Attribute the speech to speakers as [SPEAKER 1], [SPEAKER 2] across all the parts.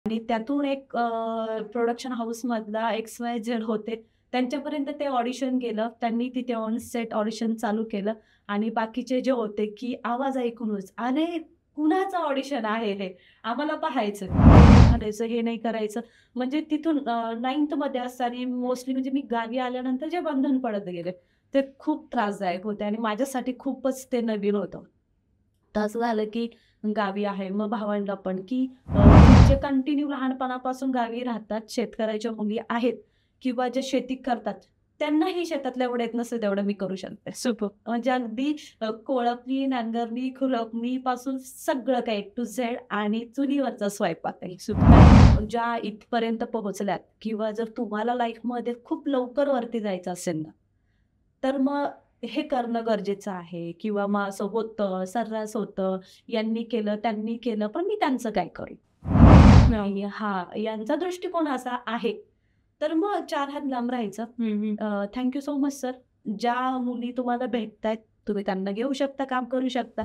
[SPEAKER 1] आणि त्यातून एक प्रोडक्शन हाऊसमधला XYZ होते. त्यांच्यापर्यंत ते ऑडिशन गेलं. त्यांनी तिथे ऑन सेट ऑडिशन चालू केलं आणि बाकीचे जे होते, की आवाज ऐकूनच, "अरे, कुणाचं ऑडिशन आहे हे? आम्हाला पाहायचं." करायचं, हे नाही करायचं. म्हणजे तिथून 9thमध्ये असताना मोस्टली म्हणजे मी गावी आल्यानंतर जे बंधन पडत गेले, ते खूप त्रासदायक होते आणि माझ्यासाठी खूपच ते नवीन होतं. तर असं झालं की गावी आहे, मग भावंडं पण, की जे कंटिन्यू लहानपणापासून गावी राहतात, शेतकऱ्याच्या मुली आहेत किंवा जे शेती करतात, त्यांनाही शेतातलं एवढं येत नसेल तेवढं मी करू शकते. सुपर. म्हणजे अगदी कोळपणी, नांगरणी, खुरपणीपासून सगळं काही टू झेड आणि चुलीवरचा स्वयंपाक आहे. सुपर. ज्या इथपर्यंत पोहोचल्यात किंवा जर तुम्हाला लाईफमध्ये खूप लवकर वरती जायचं असेल ना, तर मग हे करणं गरजेचं आहे किंवा मग असं होतं, सर्रास होतं, यांनी केलं, त्यांनी केलं, पण मी त्यांचं काय करू? नाही हां, यांचा दृष्टिकोन असा आहे. तर मग 4 हात लांब राहायचं. So much sir. ज्या मुली तुम्हाला भेटतायत, तुम्ही त्यांना घेऊ शकता, काम करू शकता.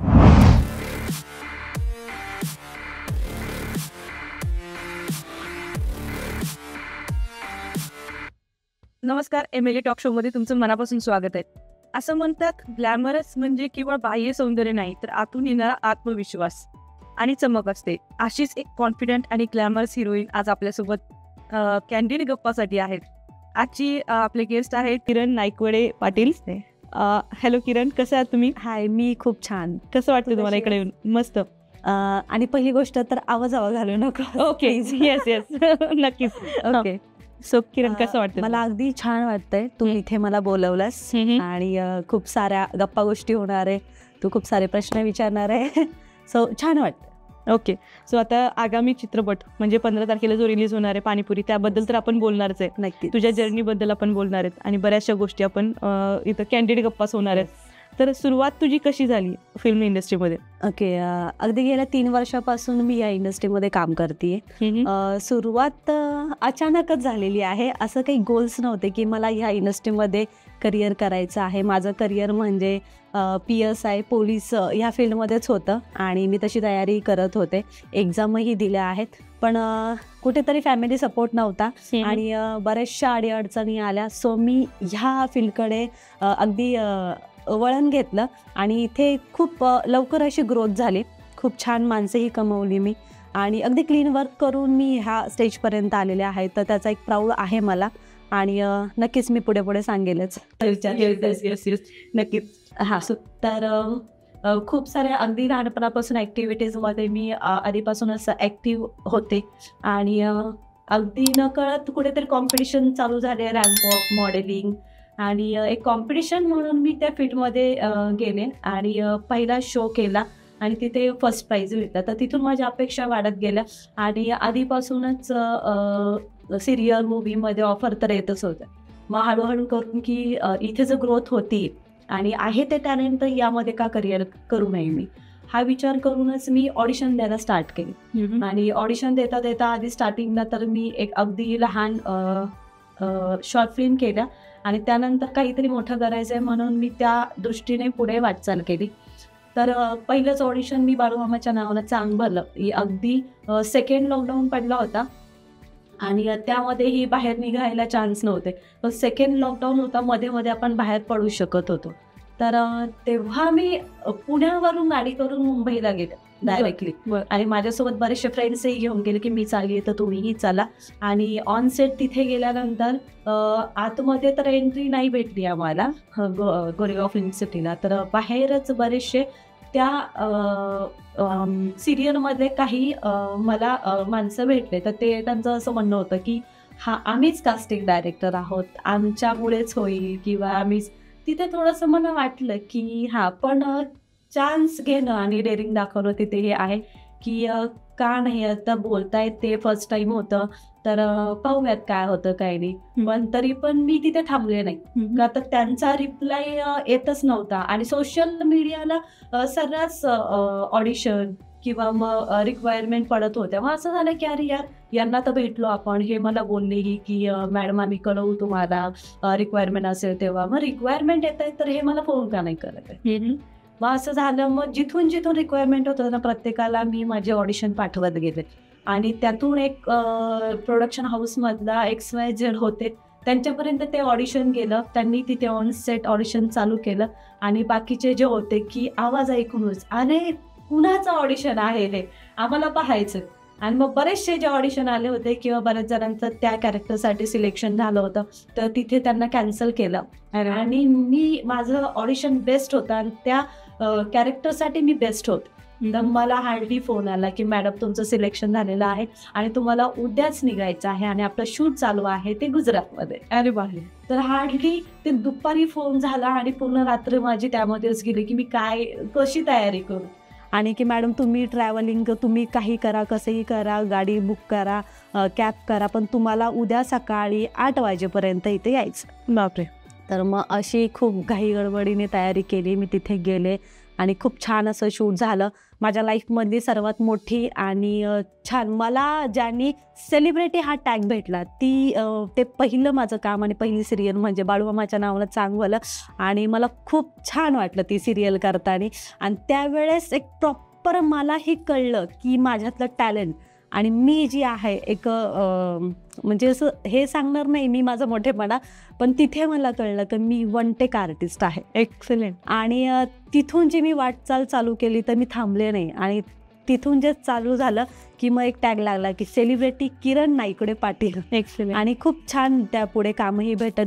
[SPEAKER 2] नमस्कार, एम-एल-ए टॉक शोमध्ये तुमचं मनापासून स्वागत आहे. असं म्हणतात, ग्लॅमरस म्हणजे किंवा बाह्य सौंदर्य नाही, तर आतून येणारा आत्मविश्वास आणि चमक असते. अशीच एक कॉन्फिडंट आणि ग्लॅमरस हिरोईन आज आपल्यासोबत कॅन्डिड गप्पासाठी आहेत. आजची आपले गेस्ट आहेत किरण नाईकवडे पाटील. हॅलो किरण, कसं आहात तुम्ही?
[SPEAKER 3] हाय, मी खूप छान.
[SPEAKER 2] कसं वाटतं तुम्हाला इकडे येऊन? मस्त.
[SPEAKER 3] आणि पहिली गोष्ट तर आवाज घालू नका.
[SPEAKER 2] ओके, येस येस नक्कीच.
[SPEAKER 3] ओके.
[SPEAKER 2] सो किरण, कसं वाटतं?
[SPEAKER 3] मला अगदी छान वाटतंय तू इथे मला बोलवलंस आणि खूप साऱ्या गप्पा गोष्टी होणार आहे. तू खूप सारे प्रश्न विचारणार आहे. सो छान वाटतं.
[SPEAKER 2] ओके. सो आता आगामी चित्रपट म्हणजे 15 तारखेला जो रिलीज होणार आहे पाणीपुरी, त्याबद्दल तर आपण बोलणारच आहे.
[SPEAKER 3] नक्की.
[SPEAKER 2] तुझ्या जर्नीबद्दल आपण बोलणार आहेत आणि बऱ्याचशा गोष्टी आपण इथं कॅन्डिड गप्पाच होणार आहेत. तर सुरुवात तुझी कशी झाली फिल्म इंडस्ट्रीमध्ये?
[SPEAKER 3] ओके. अगदी गेल्या 3 वर्षापासून मी या इंडस्ट्रीमध्ये काम करते. सुरुवात अचानकच झालेली आहे. असं काही गोल्स नव्हते की मला ह्या इंडस्ट्रीमध्ये करिअर करायचं आहे. माझं करिअर म्हणजे PSI पोलीस ह्या फील्डमध्येच होतं आणि मी तशी तयारी करत होते. एक्झामही दिल्या आहेत. पण कुठेतरी फॅमिली सपोर्ट नव्हता आणि बऱ्याचशा अडीअडचणी आल्या. सो मी ह्या फील्डकडे अगदी वळण घेतलं आणि इथे खूप लवकर अशी ग्रोथ झाली. खूप छान माणसंही कमवली मी आणि अगदी क्लीन वर्क करून मी ह्या स्टेजपर्यंत आलेले आहे. तर त्याचा एक प्राऊड आहे मला आणि नक्कीच मी पुढे पुढे सांगेलच.
[SPEAKER 2] नक्कीच.
[SPEAKER 3] हां.
[SPEAKER 1] तर खूप साऱ्या अगदी लहानपणापासून ॲक्टिव्हिटीजमध्ये मी आधीपासूनच ॲक्टिव्ह होते आणि अगदी नकळत कुठेतरी कॉम्पिटिशन चालू झाले, रॅम्प वॉक, मॉडेलिंग आणि एक कॉम्पिटिशन म्हणून मी त्या फील्डमध्ये गेले आणि पहिला शो केला आणि तिथे फर्स्ट प्राईज भेटला. तर तिथून माझ्या अपेक्षा वाढत गेल्या आणि आधीपासूनच सिरियल मूव्हीमध्ये ऑफर तर येतच होत्या. मग हळूहळू करून की इथे जर ग्रोथ होती आणि आहे ते टॅलेंट, तर यामध्ये का करिअर करू नये मी, हा विचार करूनच मी ऑडिशन द्यायला स्टार्ट केली. आणि ऑडिशन देता देता आधी स्टार्टिंगला तर मी एक अगदी लहान शॉर्ट फिल्म केल्या आणि त्यानंतर काहीतरी मोठं करायचं आहे म्हणून मी त्या दृष्टीने पुढे वाटचाल केली. तर पहिलंच ऑडिशन मी बाळूमामाच्या नावानं चांग भरलं. ही अगदी सेकंड लॉकडाऊन पडला होता आणि त्यामध्येही बाहेर निघायला चान्स नव्हते. तर सेकंड लॉकडाऊन होता, मध्ये मध्ये आपण बाहेर पडू शकत होतो. तर तेव्हा मी पुण्यावरून गाडी करून मुंबईला गेले डायरेक्टली आणि माझ्यासोबत बरेचसे फ्रेंड्सही घेऊन गेले की मी चालली तर तुम्हीही चला. आणि ऑन सेट तिथे गेल्यानंतर आतमध्ये तर एंट्री नाही भेटली आम्हाला गोरेगाव फिल्म सिटीला. तर बाहेरच बरेचसे त्या सिरियलमध्ये काही मला माणसं भेटले. तर ते त्यांचं असं म्हणणं होतं की हा आम्हीच कास्टिंग डायरेक्टर आहोत, आमच्यामुळेच होईल किंवा आम्हीच. तिथे थोडंसं मला वाटलं की हां, पण चान्स घेणं आणि डेअरिंग दाखवणं तिथे हे आहे की का नाही, आता बोलतायत ते फर्स्ट टाईम होतं तर पाहूयात काय होतं काय नाही. पण तरी पण मी तिथे थांबले नाही, का तर त्यांचा रिप्लाय येतच नव्हता आणि सोशल मीडियाला सर्रास ऑडिशन किंवा मग रिक्वायरमेंट पडत होत्या. मग असं झालं की अरे यार, यांना तर भेटलो आपण, हे मला बोललेही की मॅडम आम्ही कळवू तुम्हाला रिक्वायरमेंट असेल तेव्हा. मग रिक्वायरमेंट येत आहे तर हे मला फोन का नाही करत आहे. मग असं झालं. मग जिथून जिथून रिक्वायरमेंट होतं ना प्रत्येकाला मी माझे ऑडिशन पाठवत गेले आणि त्यातून एक प्रोडक्शन हाऊसमधला XYZ होते, त्यांच्यापर्यंत ते ऑडिशन गेलं. त्यांनी तिथे ऑन सेट ऑडिशन चालू केलं आणि बाकीचे जे होते की आवाज ऐकूनच अरे कुणाचं ऑडिशन आहे हे, आम्हाला पाहायचं. आणि मग बरेचसे जे ऑडिशन आले होते किंवा बऱ्याच जणांचं त्या कॅरेक्टरसाठी सिलेक्शन झालं होतं, तर तिथे त्यांना कॅन्सल केलं. आणि मी माझं ऑडिशन बेस्ट होतं आणि त्या कॅरेक्टरसाठी मी बेस्ट होते. तर मला हार्डली फोन आला की मॅडम तुमचं सिलेक्शन झालेलं आहे आणि तुम्हाला उद्याच निघायचं आहे आणि आपलं शूट चालू आहे ते गुजरातमध्ये.
[SPEAKER 2] अरे बापरे.
[SPEAKER 1] तर हार्डली ते दुपारी फोन झाला आणि पूर्ण रात्र माझी त्यामध्येच गेली की मी कशी तयारी करू.
[SPEAKER 3] आणि की मॅडम तुम्ही ट्रॅव्हलिंग तुम्ही काही करा, कसंही करा, गाडी बुक करा, कॅब करा, पण तुम्हाला उद्या सकाळी 8 वाजेपर्यंत इथे यायचं.
[SPEAKER 2] बापरे.
[SPEAKER 3] तर मग अशी खूप घाई गडबडीने तयारी केली. मी तिथे गेले आणि खूप छान असं शूट झालं. माझ्या लाईफमधली सर्वात मोठी आणि छान मला ज्यांनी सेलिब्रिटी हा टॅग भेटला ते पहिलं माझं काम आणि पहिली सिरियल म्हणजे बाळूमामाच्या नावानं चांगलं. आणि मला खूप छान वाटलं ती सिरियल करताना. आणि त्यावेळेस एक प्रॉपर मलाही कळलं की माझ्यातलं टॅलेंट आणि मी जी आहे एक म्हणजे असं हे सांगणार नाही मी माझं मोठेपणा, पण तिथे मला कळलं की मी वन टेक आर्टिस्ट आहे.
[SPEAKER 2] एक्सलेंट.
[SPEAKER 3] आणि तिथून जी मी वाटचाल चालू केली तर मी थांबले नाही. आणि तिथून जे चालू झालं की मग एक टॅग लागला की सेलिब्रिटी किरण नाईकडे पाटील.
[SPEAKER 2] एक्सलेंट.
[SPEAKER 3] आणि खूप छान त्यापुढे कामही भेटत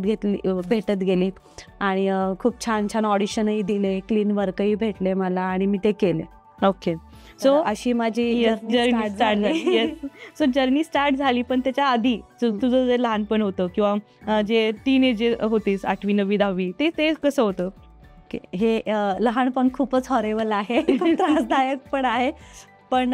[SPEAKER 3] गेली आणि खूप छान छान ऑडिशनही दिले, क्लीन वर्कही भेटले मला आणि मी ते केले.
[SPEAKER 2] ओके. सो
[SPEAKER 3] अशी माझी
[SPEAKER 2] जर्नी स्टार्ट झाली. सो जर्नी स्टार्ट झाली, पण त्याच्या आधी तुझं जे लहानपण होतं किंवा जे टीनेज होतीस 8वी 9वी 10वी ते कसं होतं?
[SPEAKER 3] हे लहानपण खूपच हॉरेबल आहे, खूप त्रासदायक पण आहे, पण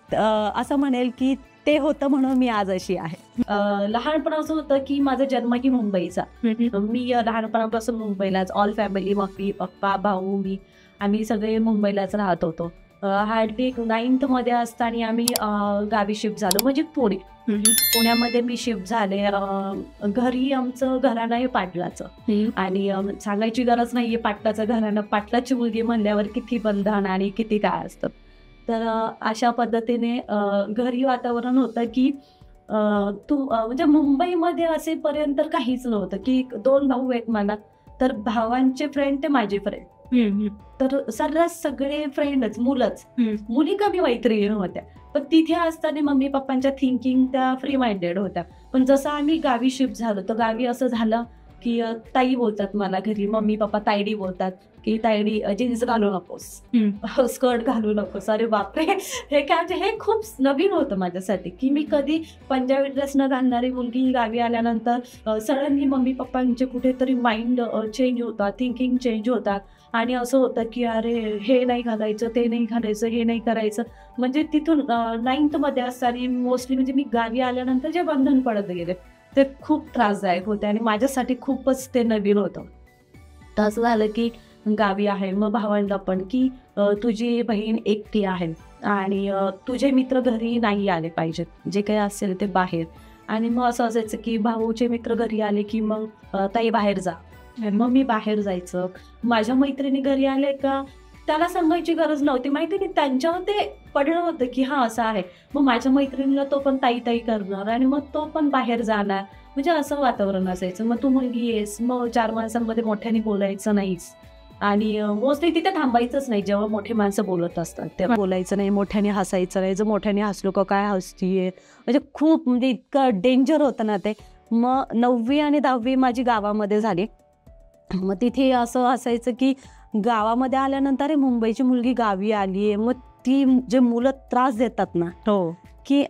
[SPEAKER 3] असं म्हणेल की ते होतं म्हणून मी आज अशी आहे.
[SPEAKER 1] लहानपण असं होतं की माझा जन्म ही मुंबईचा. मी लहानपणापासून मुंबईलाच, ऑल फॅमिली, मम्मी पप्पा भाऊ मी आम्ही सगळे मुंबईलाच राहत होतो. हार्डली 9th मध्ये असताना आम्ही गावी शिफ्ट झालो, म्हणजे पुण्यामध्ये मी शिफ्ट झाले. घरी आमचं घराणं आहे पाटलाचं आणि सांगायची गरज नाहीये पाटलाचं घराणं, पाटलाची मुलगी म्हणल्यावर किती बंधन आणि किती काय असतं. तर अशा पद्धतीने घरी वातावरण होतं की म्हणजे मुंबईमध्ये असेपर्यंत काहीच नव्हतं की 2 भाऊ आहेत मला, तर भावांचे फ्रेंड ते माझे फ्रेंड. तर सर्रास सगळे फ्रेंडच, मुली कमी मैत्रिणी होत्या. पण तिथे असताना मम्मी पप्पांच्या थिंकिंग त्या फ्री माइंडेड होत्या. पण जसं आम्ही गावी शिफ्ट झालो तर गावी असं झालं की ताई बोलतात मला घरी, मम्मी पप्पा ताईडी बोलतात की ताईडी जीन्स घालू नकोस, स्कर्ट घालू नकोस. अरे बापरे, हे काय म्हणजे हे खूप नवीन होतं माझ्यासाठी की मी कधी पंजाबी ड्रेस न घालणारी मुलगी गावी आल्यानंतर सडनली मम्मी पप्पांचे कुठेतरी माइंड चेंज होतात, थिंकिंग चेंज होतात. आणि असं होतं की अरे हे नाही घालायचं, ते नाही घालायचं, हे नाही करायचं. म्हणजे तिथून 9th मध्ये असताना मोस्टली म्हणजे मी गावी आल्यानंतर जे बंधन पडत गेले ते खूप त्रासदायक होते आणि माझ्यासाठी खूपच ते नवीन होतं. तर असं झालं की गावी आहे, मग भावंड पण की तुझी बहीण एकटी आहे आणि तुझे मित्र घरी नाही आले पाहिजेत, जे काही असेल ते बाहेर. आणि मग असं असायचं की भाऊचे मित्र घरी आले की मग ताई बाहेर जा, मग मी बाहेर जायचं. माझ्या मैत्रिणी घरी आले का त्याला सांगायची गरज नव्हती, माहिती की त्यांच्यावर ते पडलं होतं की हा असं आहे. मग माझ्या मैत्रिणीला तो पण ताई ताई करणार आणि मग तो पण बाहेर जाणार, म्हणजे असं वातावरण असायचं. मग तू मुलगी येस, मग 4 माणसांमध्ये मोठ्याने बोलायचं नाहीस आणि मोस्टली तिथे थांबायचंच नाही. जेव्हा मोठे माणसं बोलत असतात तेव्हा
[SPEAKER 3] बोलायचं नाही, मोठ्याने हसायचं नाही. जर मोठ्याने हसलो का काय हसतीये, म्हणजे खूप म्हणजे इतकं डेंजर होतं ना ते. मग 9वी आणि 10वी माझी गावामध्ये झाली. मग तिथे असं असायचं की गावामध्ये आल्यानंतर मुंबईची मुलगी गावी आली आहे, मग ती जे मुलं त्रास देतात ना,
[SPEAKER 2] हो
[SPEAKER 3] की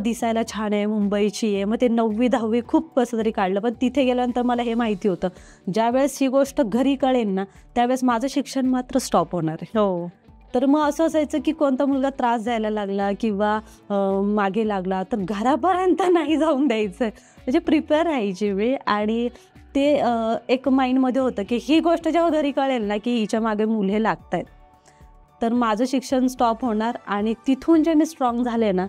[SPEAKER 3] दिसायला छान आहे, मुंबईची आहे. मग ते 9वी 10वी खूप कसं तरी काढलं. पण तिथे गेल्यानंतर मला हे माहिती होतं ज्यावेळेस ही गोष्ट घरी कळेल ना त्यावेळेस माझं शिक्षण मात्र स्टॉप होणार आहे.
[SPEAKER 2] हो.
[SPEAKER 3] तर मग असं असायचं की कोणता मुलगा त्रास द्यायला लागला किंवा मागे लागला तर घरापर्यंत नाही जाऊन द्यायचं, म्हणजे प्रिपेअर राहायची वेळ. आणि ते एक माइंडमध्ये होतं की ही गोष्ट जेव्हा घरी कळेल ना की हिच्या मागे मुले लागत आहेत तर माझं शिक्षण स्टॉप होणार. आणि तिथून जे मी स्ट्रॉंग झाले ना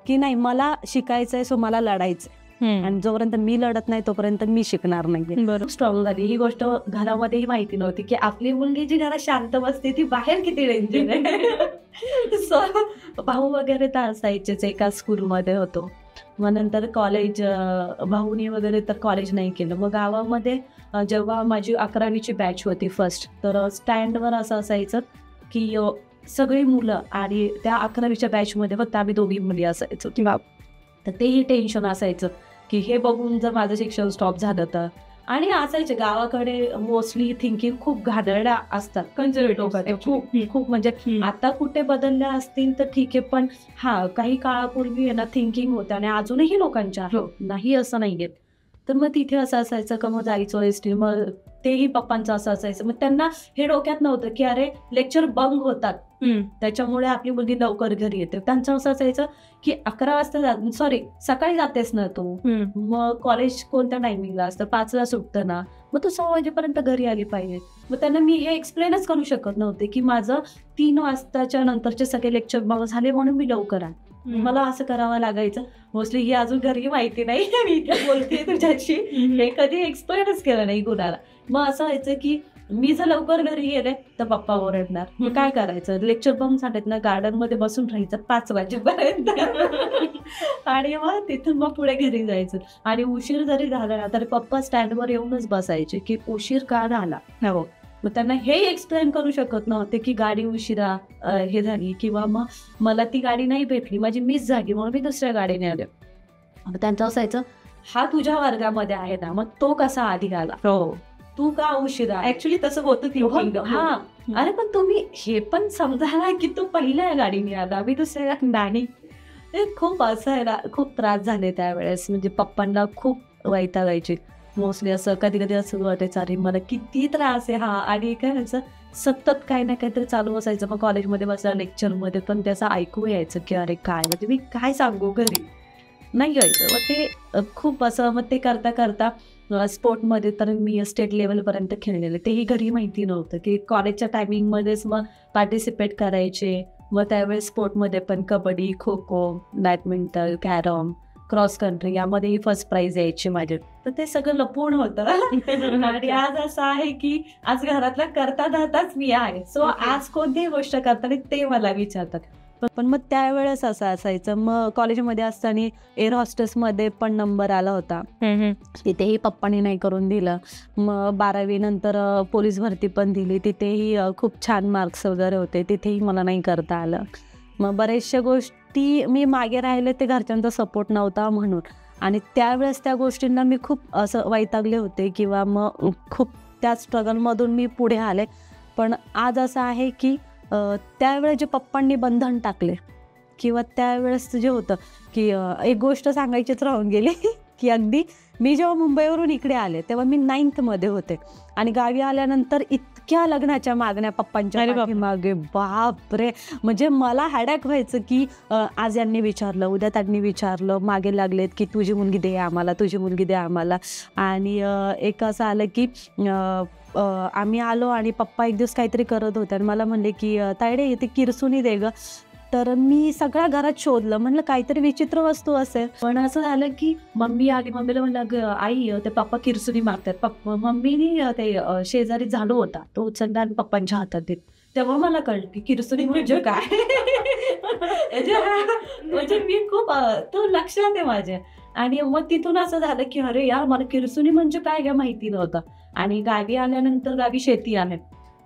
[SPEAKER 3] की नाही मला शिकायचं आहे, सो मला लढायचं आहे. आणि जोपर्यंत मी लढत नाही तोपर्यंत मी शिकणार नाही.
[SPEAKER 2] बरोबर.
[SPEAKER 1] स्ट्रॉंग झाली. ही गोष्ट घरामध्येही माहिती नव्हती की आपली मुलगी जी घरात शांत बसते ती बाहेर किती डेंजर आहे. सो भाऊ वगैरे तर असायचेच, एका स्कूलमध्ये होतो. मग नंतर कॉलेज, भाऊनी वगैरे तर कॉलेज नाही केलं. मग गावामध्ये जेव्हा माझी 11वीची बॅच होती फर्स्ट, तर स्टँडवर असं असायचं की सगळी मुलं आणि त्या 11वीच्या बॅचमध्ये फक्त आम्ही दोघी मुली असायचो किंवा, तर तेही टेन्शन असायचं की हे बघून जर माझं शिक्षण स्टॉप झालं तर. आणि असायचे गावाकडे मोस्टली थिंकिंग खूप घाणेरड्या असतात, कन्झर्वेटिव्ह खूप खूप. म्हणजे आता कुठे बदलल्या असतील तर ठीक आहे, पण काही काळापूर्वी आहे ना थिंकिंग होत्या आणि अजूनही लोकांच्या नाही असं नाहीये. तर मग तिथे असं असायचं का मग जायचं एसटी, मग तेही पप्पांचं असं असायचं. मग त्यांना हे डोक्यात नव्हतं की अरे लेक्चर बंक होतात त्याच्यामुळे आपली मुलगी लवकर घरी येते. त्यांचं असं असायचं की 11 वाजता सकाळी जातेस ना तू, मग कॉलेज कोणत्या टायमिंगला असतं, 5ला सुटतं ना, मग तू 6 वाजेपर्यंत घरी आली पाहिजे. मग त्यांना मी हे एक्सप्लेनच करू शकत नव्हते की माझं 3 वाजताच्या नंतरचे सगळे लेक्चर बंक झाले म्हणून मी लवकर आले. मला असं करावं लागायचं. मोस्टली ही अजून घरी माहिती नाही मी इथे बोलते तुझ्याशी, हे कधी एक्सप्लेनच केलं नाही कुणाला. मग असं व्हायचं की मी जर लवकर घरी गेले तर पप्पा ओरडणार. मग काय करायचं, लेक्चर बंक झालेत ना, गार्डन मध्ये बसून राहायचं 5 वाजेपर्यंत आणि मग तिथून मग पुढे घरी जायचं. आणि उशीर जरी झाला ना तर पप्पा स्टँडवर येऊनच बसायचे की उशीर का झाला. हो, मग त्यांना हे एक्सप्लेन करू शकत नव्हते की गाडी उशिरा हे झाली किंवा मग मला ती गाडी नाही भेटली, माझी मिस झाली म्हणून मी दुसऱ्या गाडीने आले. मग त्यांचं असायचं हा तुझ्या वर्गामध्ये आहे ना, मग तो कसा आधी आला, हो तू का उशिरा. ऍक्च्युली तसं होतं ती. अरे पण तुम्ही हे पण समजायला की तू पहिल्या गाडीने आला, मी दुसऱ्या गाडी. खूप असं आहे ना, खूप त्रास झाले त्यावेळेस. म्हणजे पप्पांना खूप वैतागायचे. मोस्टली असं कधी कधी असं वाटायचं अरे मला किती त्रास आहे आणि काय व्हायचं, सतत काही ना काहीतरी चालू असायचं. मग कॉलेजमध्ये बसल्या लेक्चरमध्ये पण त्याचं ऐकू यायचं की अरे काय, म्हणजे मी काय सांगू घरी नाही यायचं. मग ते खूप असं, मग ते करता करता स्पोर्टमध्ये तर मी स्टेट लेवलपर्यंत खेळलेले, तेही घरी माहिती नव्हतं की कॉलेजच्या टायमिंगमध्येच मग पार्टिसिपेट करायचे. मग त्यावेळेस स्पोर्टमध्ये पण kabaddi, kho kho, badminton, carrom, cross country यामध्येही फर्स्ट प्राइज यायचे माझे. तर ते सगळं लपून होतं आणि आज असं आहे की आज घरातलं करता धरताच मी आहे. सो आज कोणतीही गोष्ट करताना ते मला विचारतात.
[SPEAKER 3] पण मग त्यावेळेस असं असायचं. मग कॉलेजमध्ये असताना एअर हॉस्टेसमध्ये पण नंबर आला होता, तिथेही पप्पांनी नाही करून दिलं. मग 12वी नंतर पोलीस भरती पण दिली, तिथेही खूप छान मार्क्स वगैरे होते, तिथेही मला नाही करता आलं. मग बऱ्याचशा गोष्टी मी मागे राहिले ते घरच्यांचा सपोर्ट नव्हता म्हणून. आणि त्यावेळेस त्या गोष्टींना मी खूप असं वैतागले होते किंवा मग खूप त्या स्ट्रगलमधून मी पुढे आले. पण आज असं आहे की त्यावेळेस जे पप्पांनी बंधन टाकले किंवा त्यावेळेस जे होतं की एक गोष्ट सांगायचीच राहून गेली की अगदी मी जेव्हा मुंबईवरून इकडे आले तेव्हा मी 9th मध्ये होते आणि गावी आल्यानंतर इतक्या लग्नाच्या मागण्या पप्पांच्या मागे, बापरे. म्हणजे मला हॅडॅक व्हायचं की आज यांनी विचारलं, उद्या त्यांनी विचारलं, मागे लागलेत की तुझी मुलगी दे आम्हाला, तुझी मुलगी दे आम्हाला. आणि एक असं आलं की आम्ही आलो आणि पप्पा एक दिवस काहीतरी करत होते आणि मला म्हणले की तायडे ते किरसुनी दे ग. तर मी सगळ्या घरात शोधलं, म्हणलं काहीतरी विचित्र वस्तू असेल.
[SPEAKER 1] पण असं झालं की मम्मी आली, मम्मीला म्हणलं आई ते पप्पा किरसुनी मागतात. मम्मीने ते शेजारी झाडू होता तो उचलला आणि पप्पांच्या हातात देत. तेव्हा मला कळलं की किरसुनी म्हणजे काय. म्हणजे मी खूप तो लक्षात आहे माझ्या. आणि मग तिथून असं झालं की अरे यार मला किरसुनी म्हणजे काय हे माहिती नव्हतं. आणि गावी आल्यानंतर गावी शेती आले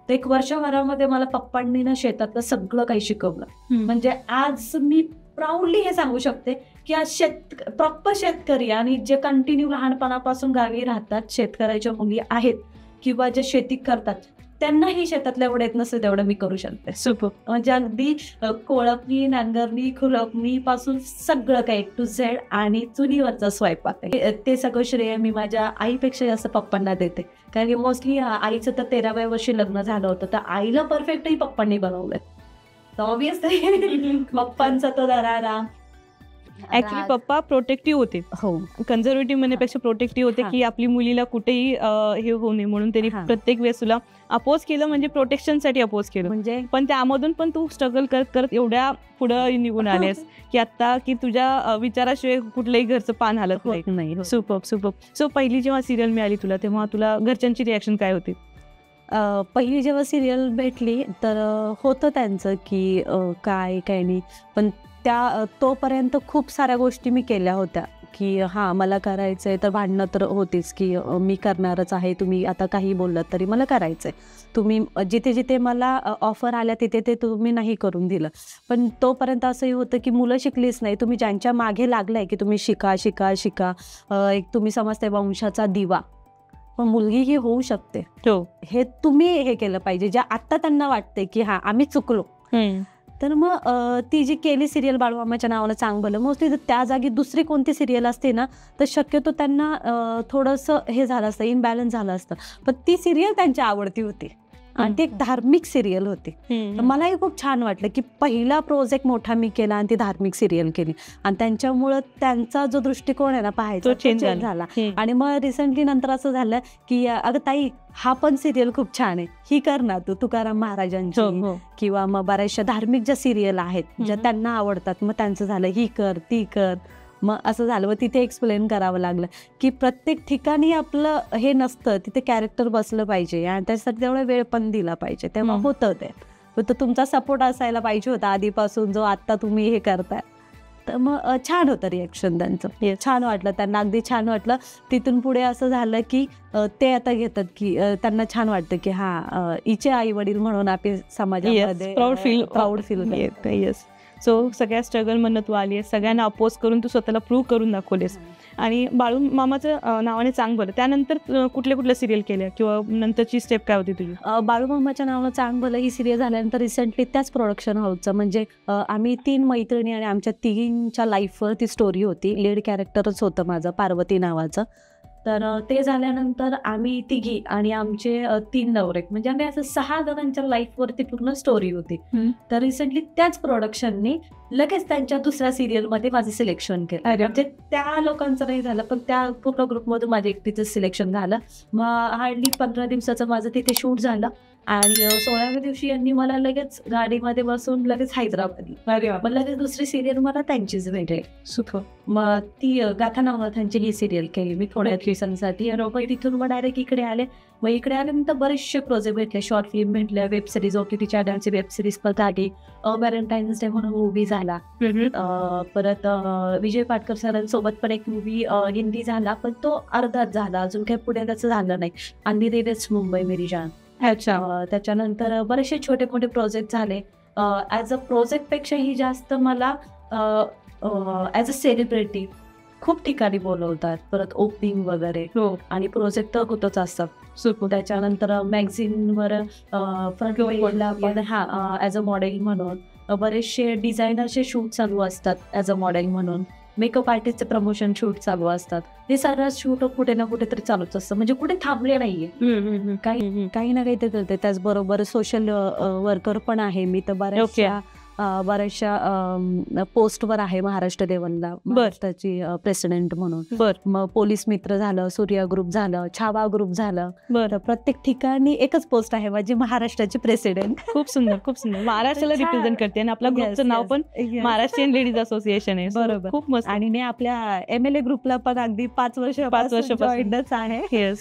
[SPEAKER 1] तर 1 वर्षभरामध्ये मला पप्पांनी ना शेतातलं सगळं काही शिकवलं. म्हणजे आज मी प्राऊडली हे सांगू शकते की आज प्रॉपर शेतकरी आणि जे कंटिन्यू लहानपणापासून गावी राहतात, शेतकऱ्याच्या मुली आहेत किंवा जे शेती करतात त्यांनाही शेतातलं एवढं येत नसेल तेवढं मी करू शकते. सुपर. म्हणजे अगदी कोळपणी, नांगरणी, खुरपणी पासून सगळं काही टू झेड आणि चुलीवरचा स्वयंपाक ते सगळं श्रेय मी माझ्या आईपेक्षा जास्त पप्पांना देते. कारण की मोस्टली आईचं तर 13व्या वर्षी लग्न झालं होतं तर आईला परफेक्टही पप्पांनी बनवलंय. तर ऑब्विसली पप्पांचा तो दरारा
[SPEAKER 2] ऍक्च्युली पप्पा प्रोटेक्टिव्ह होते,
[SPEAKER 3] हो
[SPEAKER 2] कन्झर्वेटिव्ह म्हणण्यापेक्षा प्रोटेक्टिव्ह होते,
[SPEAKER 3] हा.
[SPEAKER 2] की आपली मुलीला कुठेही हे होऊ नये म्हणून त्यांनी
[SPEAKER 3] हा.
[SPEAKER 2] प्रत्येक वेळेस तुला अपोज केलं, म्हणजे प्रोटेक्शनसाठी अपोज केलं.
[SPEAKER 3] म्हणजे
[SPEAKER 2] पण त्यामधून पण तू स्ट्रगल करत करत एवढ्या पुढं निघून आलेस की आता की तुझ्या विचाराशिवाय कुठल्याही घरचं पान हलत नाही.
[SPEAKER 3] नाही
[SPEAKER 2] सुपर सुपर. सो पहिली जेव्हा सिरियल मिळाली तुला, तेव्हा तुला घरच्यांची रिॲक्शन काय होती?
[SPEAKER 3] पहिली जेव्हा सिरियल भेटली तर होतं त्यांचं की काय नाही, पण तोपर्यंत खूप साऱ्या गोष्टी मी केल्या होत्या की हां मला करायचं आहे. तर भांडणं तर होतीच की मी करणारच आहे, तुम्ही आता काही बोललात तरी मला करायचं आहे, तुम्ही जिथे जिथे मला ऑफर आल्या तिथे ते तुम्ही नाही करून दिलं. पण तोपर्यंत असंही होतं की मुलं शिकलीच नाही, तुम्ही ज्यांच्या मागे लागलाय की तुम्ही शिका शिका शिका, एक तुम्ही समजते वंशाचा दिवा, पण मुलगी ही होऊ शकते, हे तुम्ही हे केलं पाहिजे. ज्या आत्ता त्यांना वाटते की हां आम्ही चुकलो. तर मग ती जी केली सिरियल बाळूमामाच्या नावानं चांग भलं, मोस्टली जर त्या जागी दुसरी कोणती सिरियल असते ना तर शक्यतो त्यांना थोडंसं हे झालं असतं, इनबॅलन्स झालं असतं. पण ती सिरियल त्यांच्या आवडती होती आणि ती एक धार्मिक सिरियल होती. तर मलाही खूप छान वाटलं की पहिला प्रोजेक्ट मोठा मी केला आणि ती धार्मिक सिरियल केली, आणि त्यांच्यामुळं त्यांचा जो दृष्टिकोन आहे ना पाहायचा तो चेंज झाला. आणि मग रिसेंटली नंतर असं झालं की अगं ताई हा पण सिरियल खूप छान आहे, ही कर ना तू, तुकाराम महाराजांची किंवा मग बऱ्याचशा धार्मिक ज्या सिरियल आहेत ज्या त्यांना आवडतात, मग त्यांचं झालं ही कर ती कर. मग असं झालं, मग तिथे एक्सप्लेन करावं लागलं की प्रत्येक ठिकाणी आपलं हे नसतं, तिथे कॅरेक्टर बसलं पाहिजे आणि त्यासाठी तेवढा वेळ पण दिला पाहिजे, तेव्हा होतं ते. तर तुमचा सपोर्ट असायला पाहिजे होता आधीपासून, जो आत्ता तुम्ही हे करताय. तर मग छान होतं रिॲक्शन त्यांचं, छान वाटलं त्यांना, अगदी छान वाटलं. तिथून पुढे असं झालं की ते आता घेतात की त्यांना छान वाटतं की हां हिचे आई वडील म्हणून आपल्या समाजामध्ये प्राऊड फील
[SPEAKER 2] येस. सो सगळ्या स्ट्रगल म्हणून तू आली आहेस, सगळ्यांना अपोज करून तू स्वतःला प्रूव्ह करून दाखवलेस. आणि बाळू मामाचं नावाने चांग भलं, त्यानंतर कुठल्या सिरियल केल्या किंवा नंतरची स्टेप काय होती तुझी?
[SPEAKER 3] बाळू मामाच्या नावानं चांग भलं ही सिरियल झाल्यानंतर रिसेंटली त्याच प्रोडक्शन हाऊसचं, म्हणजे आम्ही 3 मैत्रिणी आणि आमच्या तिघींच्या लाईफवर ती स्टोरी होती. लीड कॅरेक्टरच होतं माझं, पार्वती नावाचं. तर ते झाल्यानंतर आम्ही तिघी आणि आमचे 3 नवरे, म्हणजे आम्ही असं 6 जणांच्या लाईफवरती पूर्ण स्टोरी होती. तर रिसेंटली त्याच प्रोडक्शननी लगेच त्यांच्या दुसऱ्या सिरियलमध्ये माझं सिलेक्शन केलं. म्हणजे त्या लोकांचं नाही झालं, पण त्या पूर्ण ग्रुपमधून माझं एकटीचं सिलेक्शन झालं. मग हार्डली 15 दिवसाचं माझं तिथे शूट झालं आणि 16व्या दिवशी यांनी मला लगेच गाडीमध्ये बसून लगेच हैदराबादला, मग लगेच दुसरी सिरियल मला त्यांचीच भेटली. मग ती गाथा नवनाथांची ही सिरियल केली मी थोड्या दिवसांसाठी. आणि तिथून मग डायरेक्ट इकडे आले. मग इकडे आल्यानंतर बरेचसे प्रोजेक्ट भेटले, शॉर्ट फिल्म भेटल्या, वेब सिरीज, OTT चॅनलची वेब सिरीज पण आली. व्हॅलेंटाईन्स डे म्हणून मूवी झाला. परत विजय पाटकर सरांसोबत पण एक मूवी हिंदी झाला, पण तो अर्धाच झाला, अजून काही पुढे त्याचं झालं नाही. आणि रेडेस्ट मुंबई मेरी जान. त्याच्यानंतर बरेचसे छोटे मोठे प्रोजेक्ट झाले. ॲज अ प्रोजेक्टपेक्षाही जास्त मला ॲज अ सेलिब्रिटी खूप ठिकाणी बोलवतात, परत ओपनिंग वगैरे, आणि प्रोजेक्ट तर होतच असतात. त्याच्यानंतर मॅगझिनवर फ्रंट पेजला पण ॲज अ मॉडेल म्हणून, बरेचसे डिझायनरचे शूट चालू असतात ॲज अ मॉडेल म्हणून, मेकअप आर्टिस्टचे प्रमोशन शूट चालू असतात. हे सगळं शूट कुठे ना कुठे तरी चालूच असतं, म्हणजे कुठे थांबले नाहीये, काही ना काही ते करते. त्याचबरोबर सोशल वर्कर पण आहे मी, तर बऱ्याचशा पोस्टवर आहे महाराष्ट्र लेवलला, महाराष्ट्राची प्रेसिडेंट म्हणून. मग पोलीस मित्र झालं, सूर्या ग्रुप झालं, छावा ग्रुप झालं. प्रत्येक ठिकाणी एकच पोस्ट आहे माझी, महाराष्ट्राची प्रेसिडेंट.
[SPEAKER 2] खूप सुंदर, खूप सुंदर. महाराष्ट्राला रिप्रेझेंट करते आणि आपल्या ग्रुपचं नाव पण महाराष्ट्रीयन लेडीज असोसिएशन आहे. बरोबर, खूप मस्त.
[SPEAKER 3] आणि आपल्या MLA ग्रुपला पण अगदी 5 वर्ष जॉईनच आहे.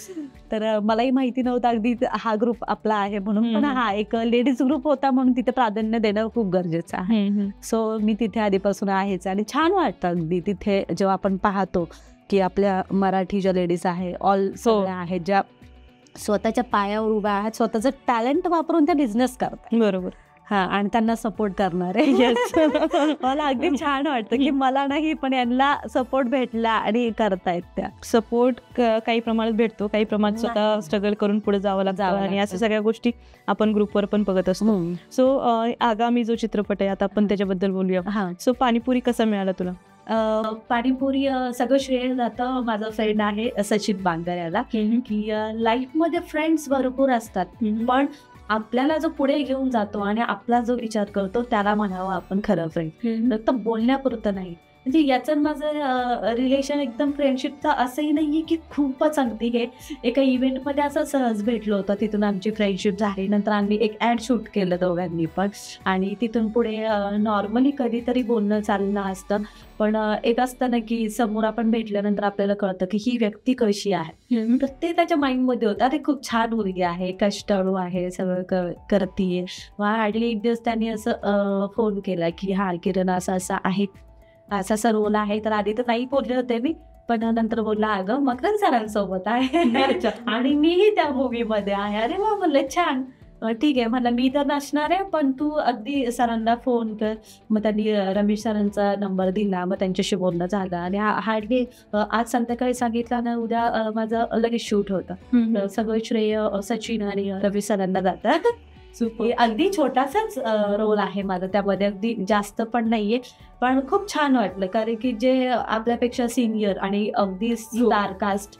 [SPEAKER 3] तर मलाही माहिती नव्हतं अगदी हा ग्रुप आपला आहे म्हणून, पण हा एक लेडीज ग्रुप होता म्हणून तिथे प्राधान्य देणं खूप गरजेचं आहे. सो मी तिथे आधीपासून आहेच, आणि छान वाटतं अगदी तिथे जेव्हा आपण पाहतो की आपल्या मराठी ज्या लेडीज आहे, ऑल सगळ्या आहेत, ज्या स्वतःच्या पायावर उभ्या आहेत, स्वतःचं टॅलेंट वापरून त्या बिझनेस करतात.
[SPEAKER 2] बरोबर.
[SPEAKER 3] आणि त्यांना सपोर्ट करणार आहे. मला अगदी छान वाटतं की मला नाही, पण यांना सपोर्ट भेटला आणि करतायत. त्या
[SPEAKER 2] सपोर्ट काही प्रमाणात भेटतो, काही प्रमाणात स्वतः स्ट्रगल करून पुढे जावं लागतं, आणि अशा सगळ्या गोष्टी आपण ग्रुपवर पण बघत असतो. सो आगामी जो चित्रपट आहे आता आपण त्याच्याबद्दल बोलूया. सो पाणीपुरी कसा मिळाला तुला?
[SPEAKER 1] पाणीपुरी सगळं श्रेय जातं माझा फ्रेंड आहे सचिन बांगर याला, की लाईफमध्ये फ्रेंड्स भरपूर असतात, पण आपल्याला जो पुढे घेऊन जातो आणि आपला जो विचार करतो त्याला म्हणावं आपण खरं फ्रेंड. तर बोलण्यापुरतं नाही, म्हणजे याचं माझं रिलेशन एकदम फ्रेंडशिपचं असंही नाहीये की खूपच अगदी हे एका इव्हेंटमध्ये असं सहज भेटलो होतं, तिथून आमची फ्रेंडशिप झाली. नंतर आम्ही एक ॲड शूट केलं दोघांनी पण, आणि तिथून पुढे नॉर्मली कधीतरी बोलणं चालणं असतं. पण एक असतं ना की समोर आपण भेटल्यानंतर आपल्याला कळतं की ही व्यक्ती कशी आहे. तर ते त्याच्या माइंडमध्ये होतं, अरे खूप छान मुलगी आहे, कष्टाळू आहे, सगळं करतीये. हार्डली एक दिवस त्यांनी असं फोन केला की हा किरण असं असं आहे, असा असा रोल आहे. तर आधी तर नाही बोलले होते मी, पण नंतर बोलला अगं मकरंद सरांसोबत आहे आणि मीही त्या मूवीमध्ये आहे. अरे वा, म्हणलं छान. ठीक आहे, म्हणलं मी तर नसणार आहे, पण तू अगदी सरांना फोन कर. मग त्यांनी रमेश सरांचा नंबर दिला, मग त्यांच्याशी बोलणं झालं. आणि हार्डली आज संध्याकाळी सांगितलं ना, उद्या माझं लगेच शूट होतं. तर सगळं श्रेय सचिन आणि रमेश सरांना जातं. हे अगदी छोटासाच रोल आहे माझा त्यामध्ये, अगदी जास्त पण नाहीये. पण खूप छान वाटलं, कारण की जे आपल्यापेक्षा सिनियर आणि अगदी स्टार कास्ट,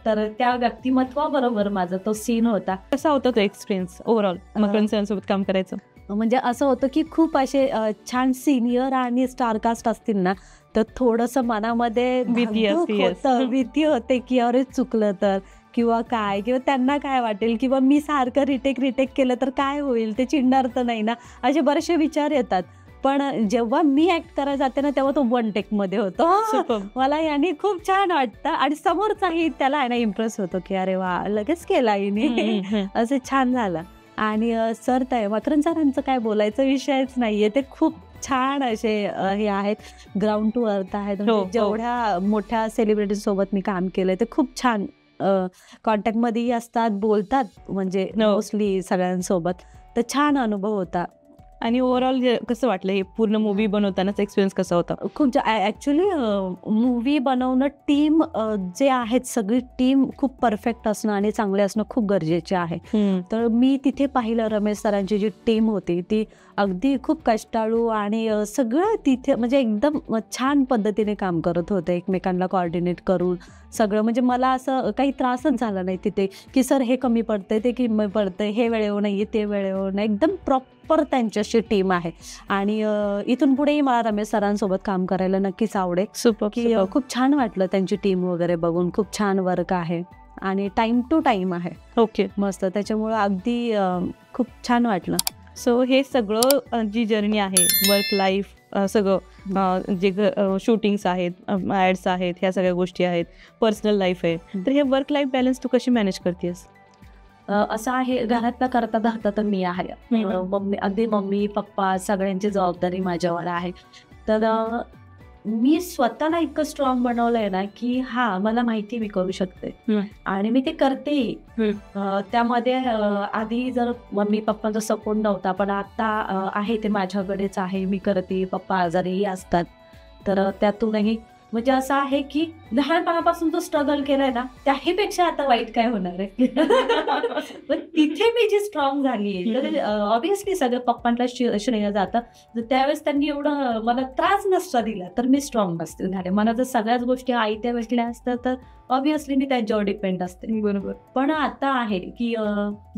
[SPEAKER 1] तर त्या व्यक्तिमत्वाबरोबर माझा तो सीन होता.
[SPEAKER 2] कसा होता तो एक्सपिरियन्स ओव्हरऑल मकरंद सरांसोबत काम करायचं?
[SPEAKER 3] म्हणजे असं होतं की खूप असे छान सिनियर आणि स्टारकास्ट असतील ना, तर थोडंसं मनामध्ये
[SPEAKER 2] भीती असते, yes.
[SPEAKER 3] भीती होते की अरे चुकलं तर, किंवा काय, किंवा त्यांना काय वाटेल, किंवा मी सारखं रिटेक केलं तर काय होईल, ते चिडणार तर नाही ना, असे बरेचसे विचार येतात. पण जेव्हा मी ऍक्ट करायला जाते ना, तेव्हा तो 1 टेकमध्ये होतो. मला याने खूप छान वाटतं, आणि समोरचाही त्याला आहे ना इम्प्रेस होतो की अरे वा, लगेच केला हिने, असं छान झालं. आणि सर तर मकरंद सरांचं काय बोलायचं विषयच नाहीये, ते खूप छान असे हे आहेत, ग्राउंड टू अर्थ आहेत. जेवढ्या मोठ्या सेलिब्रिटी सोबत मी काम केलंय ते खूप छान कॉन्टॅक्टमध्येही असतात, बोलतात, म्हणजे मोस्टली सगळ्यांसोबत. तर छान अनुभव होता.
[SPEAKER 2] आणि ओव्हरऑल कसं वाटलं हे पूर्ण मूवी बनवतानाचा एक्सपिरियन्स कसा होता?
[SPEAKER 3] खूप ॲक्च्युली मूवी बनवणं, टीम जे आहेत सगळी टीम खूप परफेक्ट असणं आणि चांगले असणं खूप गरजेचे आहे. तर मी तिथे पाहिलं रमेश सरांची जी टीम होती ती अगदी खूप कष्टाळू, आणि सगळं तिथे म्हणजे एकदम छान पद्धतीने काम करत होते, एकमेकांना कोऑर्डिनेट करून सगळं. म्हणजे मला असं काही त्रासच झाला नाही तिथे की सर हे कमी पडतंय, ते कमी पडतंय, हे वेळेवर नाही, ते वेळेवर नाही. एकदम प्रॉपर त्यांच्याशी टीम आहे. आणि इथून पुढेही मला रमेश सरांसोबत काम करायला नक्कीच आवडेल. की खूप छान वाटलं त्यांची टीम वगैरे बघून. खूप छान वर्क आहे आणि टाइम टू टाइम आहे.
[SPEAKER 2] ओके,
[SPEAKER 3] मस्त. त्याच्यामुळं अगदी खूप छान वाटलं.
[SPEAKER 2] सो हे सगळं जी जर्नी आहे, वर्क लाईफ, सगळं जे शूटिंग्स आहेत, ॲड्स आहेत, ह्या सगळ्या गोष्टी आहेत, पर्सनल लाईफ आहे, तर हे वर्क लाईफ बॅलन्स तू कशी मॅनेज करतेस?
[SPEAKER 1] असं आहे, घरातला करता धरता तर मी आहे. अगदी मम्मी पप्पा सगळ्यांची जबाबदारी माझ्यावर आहे. तर मी स्वतःला इतकं स्ट्रॉंग बनवलंय ना की हा, मला माहिती मी करू शकते आणि मी ते करते. त्यामध्ये आधी जर मम्मी पप्पांचा सपोर्ट नव्हता, पण आता आहे ते माझ्याकडेच आहे, मी करते. पप्पा आजारीही असतात, तर त्यातूनही म्हणजे असं आहे की लहानपणापासून जो स्ट्रगल केलाय ना, त्याहीपेक्षा आता वाईट काय होणार आहे. पण तिथे मी जी स्ट्रॉंग झाली, तर ऑब्विसली सगळं पप्पांना श्रेय जातं. जर त्यावेळेस त्यांनी एवढं मला त्रास नसता दिला तर मी स्ट्रॉंग असते झाले. मला जर सगळ्याच गोष्टी आयत्या भेटल्या असतात तर ऑब्विसली मी त्यांच्यावर डिपेंड असते.
[SPEAKER 2] बरोबर.
[SPEAKER 1] पण आता आहे की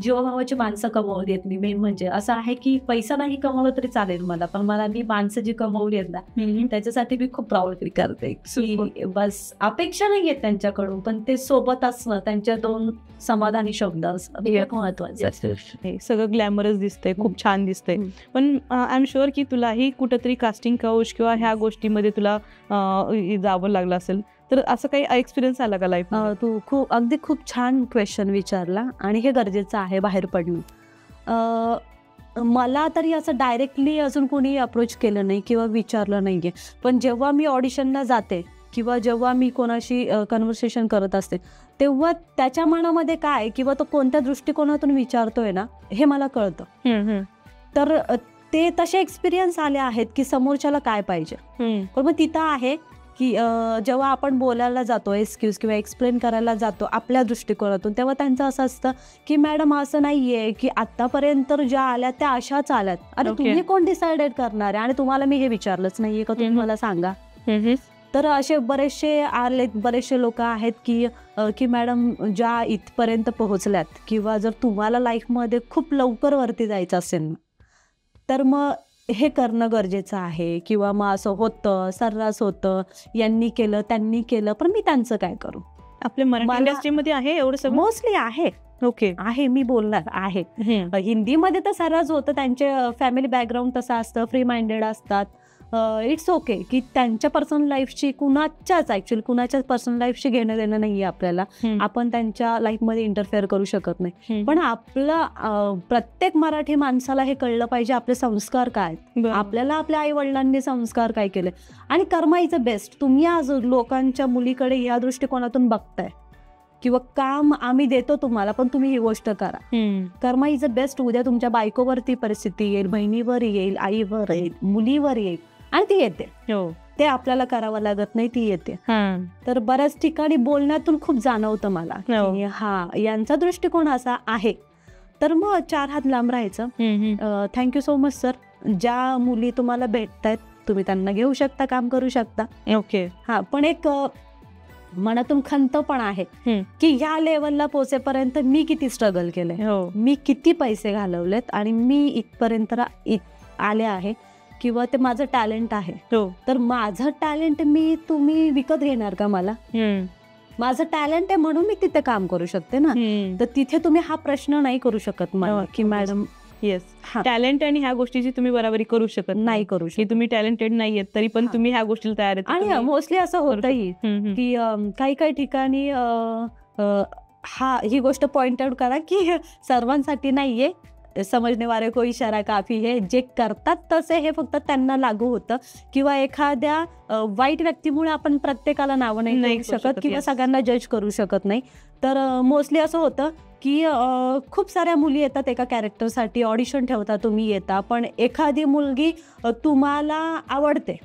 [SPEAKER 1] जीवभावाची माणसं कमवली आहेत मी. मेन म्हणजे असं आहे की पैसा नाही कमवलं तरी चालेल मला, पण मला मी माणसं जी कमवली आहेत ना, त्याच्यासाठी मी खूप प्राऊड फील करते. बस अपेक्षा नाही आहेत त्यांच्याकडून, पण ते सोबत असणं, त्यांच्या 2 समाधानी शब्द असणं खूप महत्वाचं.
[SPEAKER 2] सगळं ग्लॅमरस दिसतंय, खूप छान दिसतंय, पण आय एम शुअर की तुलाही कुठंतरी कास्टिंग काउच किंवा ह्या गोष्टीमध्ये तुला जावं लागलं असेल, तर असं काही एक्सपिरियन्स आला का लाईफ?
[SPEAKER 3] तू अगदी खूप छान क्वेश्चन विचारला, आणि हे गरजेचं आहे बाहेर पडणं. मला तरी असं डायरेक्टली अजून कोणी अप्रोच केलं नाही किंवा विचारलं नाही आहे. पण जेव्हा मी ऑडिशनला जाते किंवा जेव्हा मी कोणाशी कन्व्हर्सेशन करत असते, तेव्हा त्याच्या मनामध्ये काय किंवा तो कोणत्या दृष्टिकोनातून विचारतोय ना, हे मला कळतं. तर ते तसे एक्सपिरियन्स आले आहेत की समोरच्याला काय पाहिजे. पण मग तिथं आहे की जेव्हा आपण बोलायला जातो, एक्सक्यूज किंवा एक्सप्लेन करायला जातो आपल्या दृष्टिकोनातून, तेव्हा त्यांचं असं असतं की मॅडम असं नाही आहे की आत्तापर्यंत ज्या आल्या त्या अशाच आल्यात. अरे तुम्ही कोण डिसाइडेड करणार आहे, आणि तुम्हाला मी हे विचारलंच नाही आहे का, तुम्ही मला सांगा. तर असे बरेचसे लोक आहेत की मॅडम ज्या इथपर्यंत पोहोचल्यात, किंवा जर तुम्हाला लाईफमध्ये खूप लवकर वरती जायचं असेल ना, तर मग हे करणं गरजेचं आहे, किंवा मग असं होतं, सर्रास होतं, यांनी केलं त्यांनी केलं, पण मी त्यांचं काय करू.
[SPEAKER 2] आपल्या मराठी
[SPEAKER 3] मला-
[SPEAKER 2] इंडस्ट्रीमध्ये आहे एवढं सगळं?
[SPEAKER 3] मोस्टली आहे.
[SPEAKER 2] ओके.
[SPEAKER 3] आहे, मी बोलणार आहे. हिंदीमध्ये तर सर्रास होतं, त्यांचे फॅमिली बॅकग्राऊंड तसं असतं, फ्री माइंडेड असतात. इट्स ओके की त्यांच्या पर्सनल लाईफशी कुणाच्याच पर्सनल लाईफशी घेणं देणं नाही आहे आपल्याला. आपण त्यांच्या लाईफमध्ये इंटरफेअर करू शकत नाही. पण आपलं प्रत्येक मराठी माणसाला हे कळलं पाहिजे आपले संस्कार काय आहेत, आपल्याला आपल्या आई वडिलांनी संस्कार काय केले, आणि कर्मा इज अ बेस्ट. तुम्ही आज लोकांच्या मुलीकडे या दृष्टिकोनातून बघताय किंवा काम आम्ही देतो तुम्हाला, पण तुम्ही ही गोष्ट करा. कर्मा इज अ बेस्ट. उद्या तुमच्या बायकोवरती परिस्थिती येईल, बहिणीवर येईल, आईवर येईल, मुलीवर येईल, आणि ती येते. ते आपल्याला करावं लागत नाही, ती येते. तर बऱ्याच ठिकाणी बोलण्यातून खूप जाणवतं मला की हा यांचा दृष्टिकोन असा आहे, तर मग 4 हात लांब राहायचं. Thank you so much sir. ज्या मुली तुम्हाला भेटतायत तुम्ही त्यांना घेऊ शकता, काम करू शकता.
[SPEAKER 2] ओके.
[SPEAKER 3] हा, पण एक मनातून खंत पण आहे की ह्या लेवलला पोहोचेपर्यंत मी किती स्ट्रगल केलंय, मी किती पैसे घालवलेत, आणि मी इथपर्यंत आले आहे, किंवा ते माझं टॅलेंट आहे. तर माझं टॅलेंट तुम्ही विकत घेणार का मला? माझं टॅलेंट आहे म्हणून मी तिथे काम करू शकते ना. तर तिथे तुम्ही हा प्रश्न नाही करू शकत मला की मॅडम
[SPEAKER 2] येस, टॅलेंट आणि ह्या गोष्टीची तुम्ही बराबरी करू शकत
[SPEAKER 3] नाही करू शकत.
[SPEAKER 2] तुम्ही टॅलेंटेड नाहीयेत तरी पण तुम्ही ह्या गोष्टीला तयार आहेत.
[SPEAKER 3] आणि मोस्टली असं होतंही की काही ठिकाणी ही गोष्ट पॉइंट आउट करा की सर्वांसाठी नाहीये, समजने वाले को इशारा काफी है. जे करतात तसे हे फक्त त्यांना लागू होतं, किंवा एखाद्या वाईट व्यक्तीमुळे आपण प्रत्येकाला नावं नाही देऊ शकत किंवा सगळ्यांना जज करू शकत नाही. तर मोस्टली असं होतं की खूप साऱ्या मुली येतात एका कॅरेक्टरसाठी, ऑडिशन ठेवता, तुम्ही येता, पण एखादी मुलगी तुम्हाला आवडते,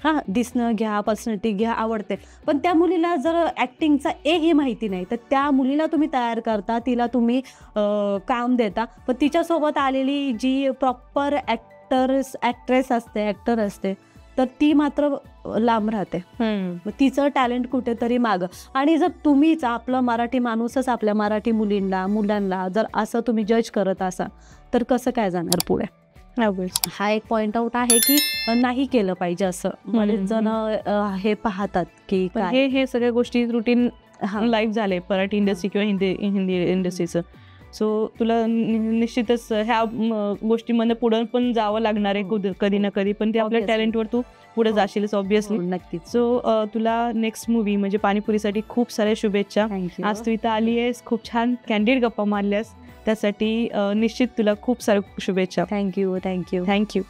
[SPEAKER 3] हां, दिसणं घ्या, पर्सनॅलिटी घ्या, आवडते, पण त्या मुलीला जर ॲक्टिंगचा ही माहिती नाही, तर त्या मुलीला तुम्ही तयार करता, तिला तुम्ही काम देता, पण तिच्यासोबत आलेली जी प्रॉपर ॲक्ट्रेस असते तर ती मात्र लांब राहते. मग तिचं टॅलेंट कुठेतरी मागं. आणि जर तुम्हीच आपलं मराठी माणूसच आपल्या मराठी मुलांना जर असं तुम्ही जज करत असाल तर कसं काय जाणार पुढे. हा एक पॉइंट आउट आहे की नाही केलं पाहिजे असं बरेच जण हे पाहतात की
[SPEAKER 2] हे सगळ्या गोष्टी रुटीन लाईफ झाले मराठी इंडस्ट्री किंवा हिंदी इंडस्ट्रीचं. सो तुला निश्चितच ह्या गोष्टीमध्ये पुढे पण जावं लागणार आहे कधी ना कधी, पण ते आपल्या टॅलेंटवर तू पुढे जाशीलच ऑब्व्हियसली.
[SPEAKER 3] नक्कीच.
[SPEAKER 2] सो तुला नेक्स्ट मूवी म्हणजे पाणीपुरीसाठी खूप साऱ्या शुभेच्छा. आज तू इथं आली आहेस, खूप छान कॅन्डिड गप्पा मारल्यास, त्यासाठी निश्चित तुला खूप साऱ्या शुभेच्छा.
[SPEAKER 3] थँक्यू.
[SPEAKER 2] थँक्यू.